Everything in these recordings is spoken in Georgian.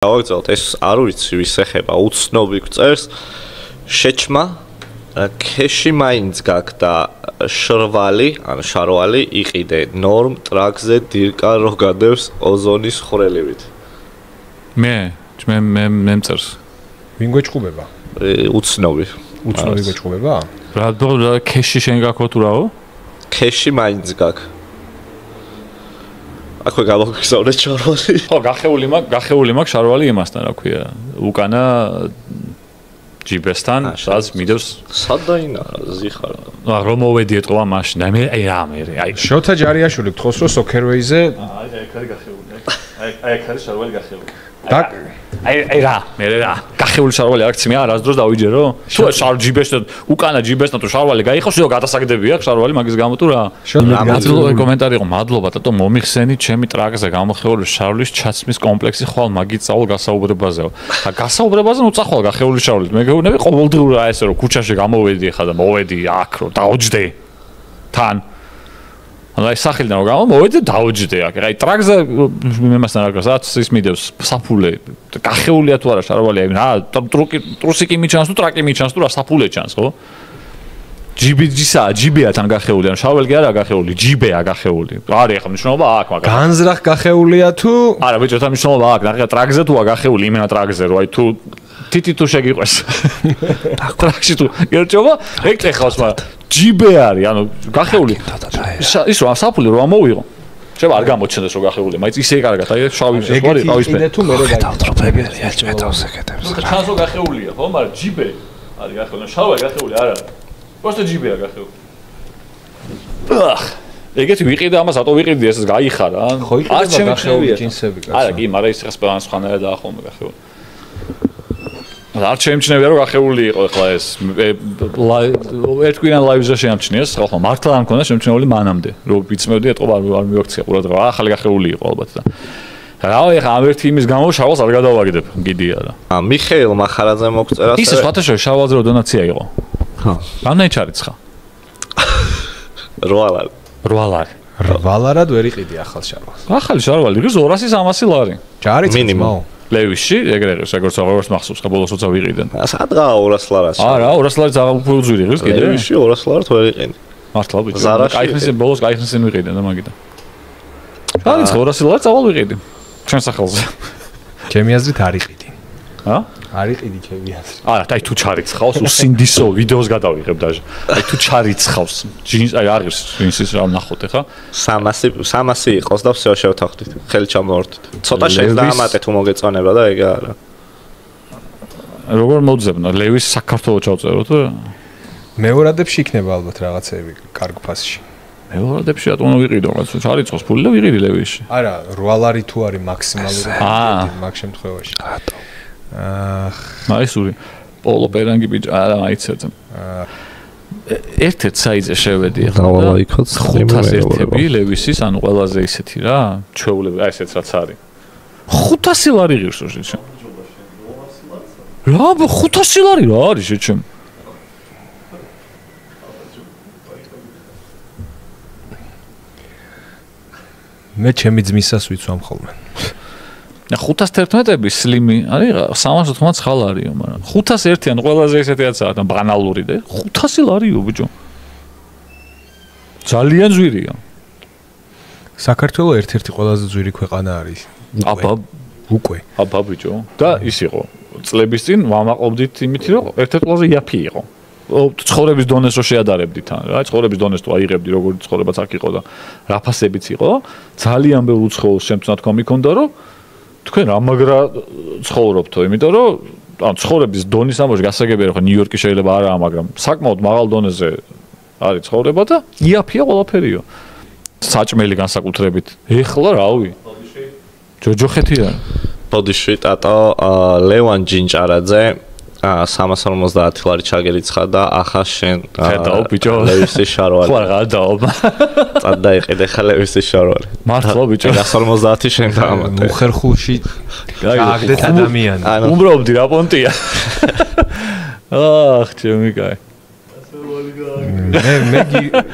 გავაგზავნოთ ეს არ ვიცი ვის ეხება უცნობი წერს შეჭმა ქეში მაინც გაქვს და შარვალი იყიდე ნორმ ტრაქზე დირკა რო გადევს ოზონის ხვრელივით მე მწერს ვინ გვეჭუბება უცნობი გვეჭუბება რა ქეში შენ გაქვს თუ რაო ქეში მაინც გაქვს აქვე გავაგზავნეთ შარვალი ხო გახეული მაქვს შარვალი იმასთან რა ქვია უკანა ჯიბესთან სადაც მიდევს სადაინა ზიხარ რომ მოვედი ეტყობა მაშინ მე აი შოთა ჯარიაშვილი გთხოვს რომ სოკერვეიზე აი ხარი გახეული აი ხარი შარვალი გახეული აი რა მე რა გახეული შარვალი აქცი მე არასდროს დავიჯერო თუ ჯიბესთან უკანა ჯიბესთან თუ შარვალი გაიხოს ისო გადასაგდები აქვს შარვალი მაგის გამო თუ რა კომენტარი იყო მადლობა დატო მომიხსენი ჩემი ტრაქზე გამოხეული შარვლის ჩაცმის კომპლექსი ხვალ მაგით წავალ გასაუბრებაზეო და გასაუბრებაზე ნუ წახვალ გახეული შარვლის მე გეუბნები ყოველდღიურად რა ესე რომ ქუჩაში გამოვედი ხა და მოვედი აქ რომ დაუჯდე თან აი სახელიდან რომ გამოვედი დაუჯდე აქ აი ტრაქზე მემასთან რა გასაც ის მიდევს საფულე გახეულია თუ არა შარვალი აი რა ტრუსიკი მიჩანს თუ ტრაკი მიჩანს თუ რა საფულე ჩანს ხო ჯიბეა თან გახეული ან შარვალი კი არა გახეული ჯიბეა გახეული არის ახლა მნიშვნელობა აქ მაგას განზრახ გახეულია თუ არა ბიჭო თან მნიშვნელობა აქ ნახე ტრაქზე თუა გახეული იმენა ტრაქზე რომ აი თუ თითი თუ შეგიყვეს ტრაქში თუ გერჩობა ეგ ეხავს მაგრამ ჯიბე არის ანუ გახეული ის რა საფული რომ ამოვიღო შეიძლება არ გამოჩნდეს რომ გახეული მაინც ისე კარგად აი შავი შეხვარი ყავისფერი თუ მე რა დავტროპებია ჭმეტავს ეკეთებს ნუ ჩანსო გახეულია ხო მაგრამ ჯიბე არის გახეული შავი გახეული არ არის просто ჯიბეა გახეული ეგეთი ვიყიდე ამას ატო ვიყიდი ეს გაიხარა ხო იყიდება გახეული ჯინსები კაცო არა კი მაგრამ ის ხეს სხვანაირად დაახომა გახეული არ შემჩნევია რომ გახეული იყო ახლა ეს ერთგვიან ლაივზე შეამჩნიეს ხო მართლა არ მქონდა შემჩნეული მანამდე რომ ვიწმევდი ეტყობა არ მივაქცია ყურადღება ახალი გახეული იყო ალბათ და რა ეხა ამ ერთი იმის გამო შავალს არ გადავაგდებ გიდია რა მიხეილ მახარაძე მოგწერა ის სხვათა შავალზე რო დონაცია იყო ხო რამდენი ჩარიცხა 8 ლარად ვერ იყიდი ახალ შავალს ახალი შარვალი ღირს 200-300 ლარი ჯარიც მინიმუმ ლევისში ეგრეგეს როგორც მახსოვს ხა ბოლოს როცა ვიყიდენ სადღაა 200 ლარაში არა 200 ლარი ძალიან უფრო უძვირი ღირს კიდე ლევისში 200 ლარად ვერ იყინი მართლა ბიჭო კაიხნისე ბოლოს კაიხნისე ვიყიდენ და მაგიდან არის 200 ლარი წავალ ვიყიდი ჩვენ სახელზე ჩემი აზრით არ იყიდი ჰა არ იყიდი ჩემი აზრით არა და აი თუ ჩარიცხავს უსინდისო ვიდეოს გადავიღებ დაჟე აი თუ ჩარიცხავს ჯინს აი აღირს ჯინსის რა ვნახოთ ხა 300 იყოს და всё შევთანხმდით ხელი ჩამოვართვით ცოტა შევდამატე თუ მოგეწონება და ეგ არა როგორ მოძებნა ლევის საქართველოს ჩავწეროთ მეორადებში იქნება ალბათ რაღაცები კარგ ფასში მეორადებში რატომ ვიყიდო რაღაც ჩარიცხავს ფული და ვიყიდი ლევისში არა 8 ლარი თუ არის მაქსიმალური მაგ შემთხვევაში მაისური პოლო პერანგი ბიჭო არა მაიცერთ ერთ-ერთ საიტზე შევედი ახლა და 501 ლევისის ანუ ყველაზე ისეთი რა ჩვეულები აი ესეც რაც არის 500 ლარი ღირს შეჩემ რა 500 ლარი რა არის შეჩემ მე ჩემი ძმისას ვიცვამ ხოლმე 511-ები სლიმი არის 389 ლარიო მაგრამ 501-იან ყველაზე ესეთიაცაა და ბანალური და 500 ლარიო ბიჭო ძალიან ძვირია საქართველოს ერთ-ერთი ყველაზე ძვირი ქვეყანა არის უკვე აბა ბიჭო და ის იყო წლების წინ ვამაყობდით იმით რომ ერთ-ერთი ყველაზე იაფი იყო ცხოვრების დონეს რო შეადარებდით რა ცხოვრების დონეს თუ აიღებდი როგორი ცხოვრებაც აქ იყო და რაფასებიც იყო ძალიან ბევრ უცხოელს შემცნად კომიქონდა რომ თქვენ რა მაგრა ცხოვრობთო, იმიტომ რომ ან ცხოვრების დონის ამბავში გასაგებია ხო ნიუ-იორკი შეიძლება არაა, მაგრამ საკმაოდ მაღალ დონეზე არის ცხოვრება და იაფია ყველაფერიო. საჭმელი განსაკუთრებით. ეხლა რავი. ჯოჯოხეთია. ბოდიში ტატო ლევან ჯინჭარაძე 350 ლარი ჩაგერიცხა და ახლა შენ ხედავ ბიჭო ლევისის შარვალი. ხო რა დავობა. წადაიყიდე ხა ლევისის შარვალი. მართლა ბიჭო 150 შენ დაამატე. უხერხულში გააგდეთ ადამიანი. უმრობდი რა პონტია. აх, ჩემი კაი. მე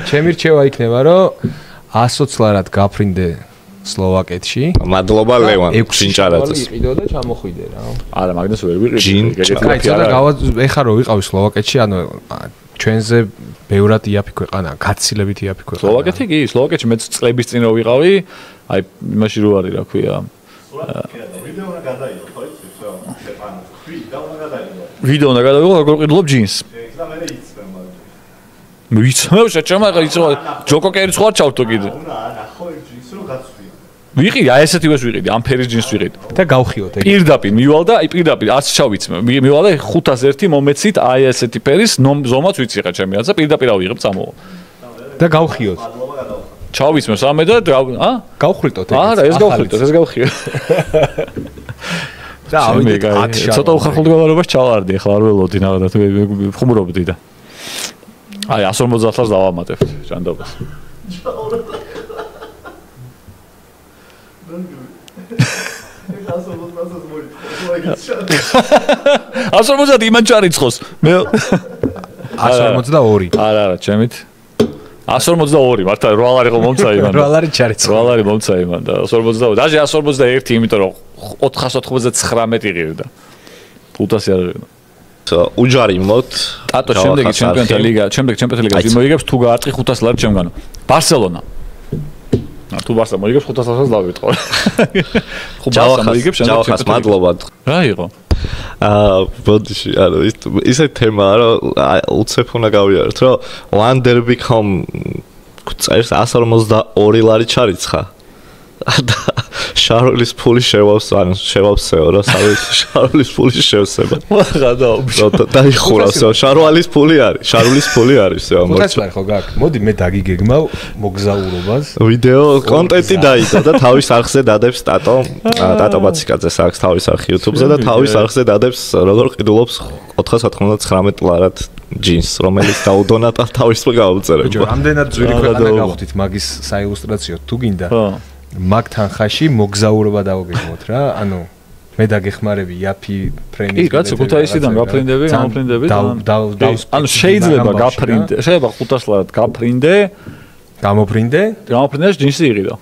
ჩემი რჩევა იქნება რომ 120 ლარად გაფრინდე სლოვაკეთში. მადლობა ლევან, ჯინჭარაძეს. იყიდო და ჩამოხვიდე რა. არა, მაგდას ვერ ვიყიდე. აი, ცოტა ეხა რო ვიყავი სლოვაკეთში, ანუ ჩვენზე ბევრად იაფი ქვეყანა, გაცილებით იაფი ქვეყანა. სლოვაკეთი კი, სლოვაკეთში მეც წლების წინ რო ვიყავი, აი იმაში რო არის, რა ქვია. ვიდეო უნდა გადაიღო, ხო იცი, всё, შეფანო. ვიდეო უნდა გადაიღო. ვიდეო უნდა გადაიღო, როგორ ყიდულობ ჯინს. და მე იცი მაგ. ვიცმევ, შეჭამა იცი, ჯოკოკერი სხვა ჩავთო კიდე. არა, ხო ჯინს რო გაცვია. ვიყიდე, აი ესეთივეს ვიყიდე, ამ ფერის ჯინს ვიყიდე. და გავხიოთ ეგ. პირდაპირ მივალ და აი პირდაპირ 100 ჩავიცმე. მივალ და 501 მომეცით აი ესეთი ფერის ზომაც ვიცი ხა ჩემი რაცა პირდაპირ ავიღებ წამოვა. და გავხიოთ. ჩავიცმე სამე და გავხვრიტოთ ეგ. არა, ეს გავხვრიტოთ, ეს გავხიო. და ავიდეთ 10 შაბათს. ცოტა უხერხულდღეობას ჩავარდი, ახლა არ ველოდი რა თუ ხუმრობდი და. აი 150-ს დავამატებთ ჭანდობას. 150 იმან ჩარიცხოს. მე 152. არა, ჩემით 152, მართლა 8 ლარი ხო მომცა იმან. 8 ლარი ჩარიცხო. 8 ლარი მომცა იმან და 152. დაჟე 151, იმიტომ რომ 499 ღირდა. 500 არ ღირდა. უჯარი მოთ. ტატო შემდეგი ჩემპიონთა ლიგა, შემდეგ ჩემპიონთა ლიგას მოიგებს თუ გაარტყი 500 ლარი ჩემგანო. ბარსელონა. თუ ბარსა მოიგებს 500 ლარს დავიტყო. ხო ბარსა მოიგებს შემდეგ ჯავახას მადლობა. რა იყო? ბოდიში, ანუ ისე თემაა, რომ უცებ უნდა გავიარეთ, რომ One Derby.com წერს 152 ლარი ჩარიცხა. და შაროლის ფული შევავსეო, რა შაროლის ფული შევსება. დაიხურავს, შაროლის ფული არის, შაროლის ფული არის, всё. 500 ლარი ხო გაქვს? მოდი მე დაგიგეგმავ მოგზაურობას. ვიდეო კონტენტი დაიდო და თავის არხზე დადებს ტატო. ტატო ბაციკაძეს აქვს თავის არხი YouTube-ზე და თავის არხზე დადებს როგორ ყიდულობს 499 ლარად ჯინს, რომელიც დაუდონა თავის გავუწერებ. ბიჭო, რამდენად ძვირი ქვეყანა გავხდით მაგის საილუსტრაციო თუ გინდა? მაგ თანხაში მოგზაურობა დავგეგმოთ რა. ანუ მე დაგეხმარები იაფი პრემიის. კი, კაცო, ქუთაისიდან გაფრინდები, გამოფრინდები. ანუ შეიძლება გაფრინდე, შეიძლება 500 ლარად გაფრინდე, გამოფრინდე, ჯინსი იყიდო.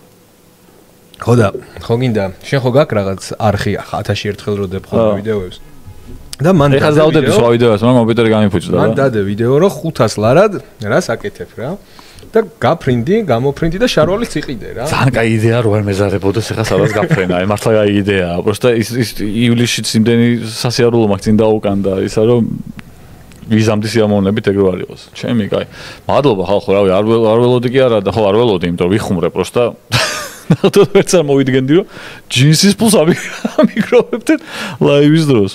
ხო და ხო გინდა, შენ ხო გაქვს რაღაც არხი 1000 ერთხელ რო დებ ხო ვიდეოებს. და მან ეხლა დავდები სხვა ვიდეოს, მაგრამ კომპიუტერი გამიფუჭდა რა. მან დადე ვიდეო რო 500 ლარად რას აკეთებ რა. და გაფრინდი, გამოფრინდი და შაროლის იყიდე რა. ძალიან კაი იდეა რო არ მეზარებოდეს ეხლა სადაც გაფრენა. აი მართლა კაი იდეაა. просто ის ივლისშიც იმდენი სასიარულო მაქვს წინ დაუკან და ისა რომ ვიზამდი სიამოვნებით ეგ რო არ იყოს. ჩემი კაი. მადლობა ხალხო, რავი, არ ველოდი კი არა და ხო არ ველოდი, იმიტომ რომ ვიხუმრე просто ნახოთ ვერც არ მოვიდგენდი რომ ჯინსის ფულს ამიგროვებდნენ ლაივის დროს.